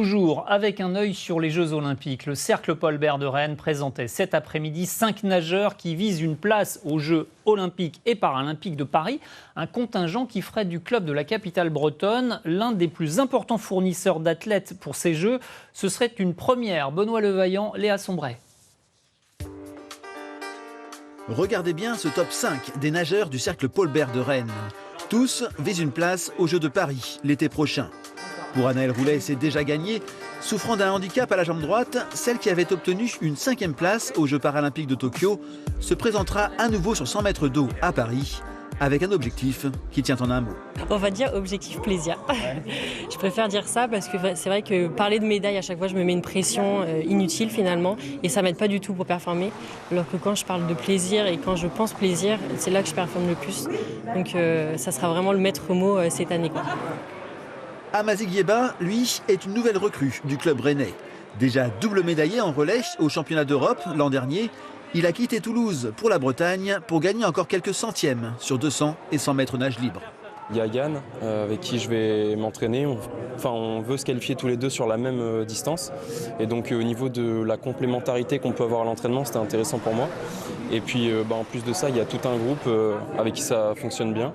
Toujours avec un œil sur les Jeux Olympiques, le Cercle Paul Bert de Rennes présentait cet après-midi 5 nageurs qui visent une place aux Jeux Olympiques et Paralympiques de Paris. Un contingent qui ferait du club de la capitale bretonne l'un des plus importants fournisseurs d'athlètes pour ces Jeux. Ce serait une première. Benoît Levaillant, Léa Sombray. Regardez bien ce top 5 des nageurs du Cercle Paul Bert de Rennes. Tous visent une place aux Jeux de Paris l'été prochain. Pour Anaëlle Roulet, c'est déjà gagné. Souffrant d'un handicap à la jambe droite, celle qui avait obtenu une 5e place aux Jeux paralympiques de Tokyo se présentera à nouveau sur 100 mètres d'eau à Paris, avec un objectif qui tient en un mot. On va dire objectif plaisir. Je préfère dire ça parce que c'est vrai que parler de médaille à chaque fois, je me mets une pression inutile finalement et ça m'aide pas du tout pour performer. Alors que quand je parle de plaisir et quand je pense plaisir, c'est là que je performe le plus. Donc ça sera vraiment le maître mot cette année, quoi. Amazigue Yeba, lui, est une nouvelle recrue du club rennais. Déjà double médaillé en relais au championnat d'Europe l'an dernier, il a quitté Toulouse pour la Bretagne pour gagner encore quelques centièmes sur 200 et 100 mètres nage libre. Il y a Yann avec qui je vais m'entraîner. On veut se qualifier tous les deux sur la même distance. Et donc au niveau de la complémentarité qu'on peut avoir à l'entraînement, c'était intéressant pour moi. Et puis en plus de ça, il y a tout un groupe avec qui ça fonctionne bien.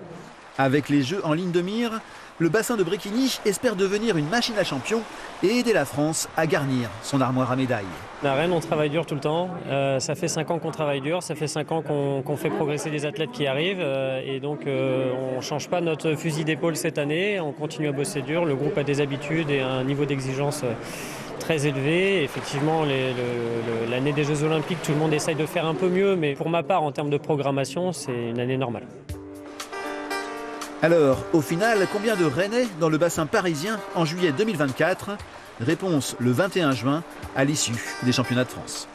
Avec les Jeux en ligne de mire, le bassin de Bréquigny espère devenir une machine à champion et aider la France à garnir son armoire à médailles. À Rennes, on travaille dur tout le temps. Ça fait 5 ans qu'on travaille dur, ça fait 5 ans qu'on fait progresser les athlètes qui arrivent. Et donc, on ne change pas notre fusil d'épaule cette année. On continue à bosser dur. Le groupe a des habitudes et un niveau d'exigence très élevé. Effectivement, l'année des Jeux Olympiques, tout le monde essaye de faire un peu mieux. Mais pour ma part, en termes de programmation, c'est une année normale. Alors, au final, combien de Rennais dans le bassin parisien en juillet 2024 ? Réponse le 21 juin à l'issue des championnats de France.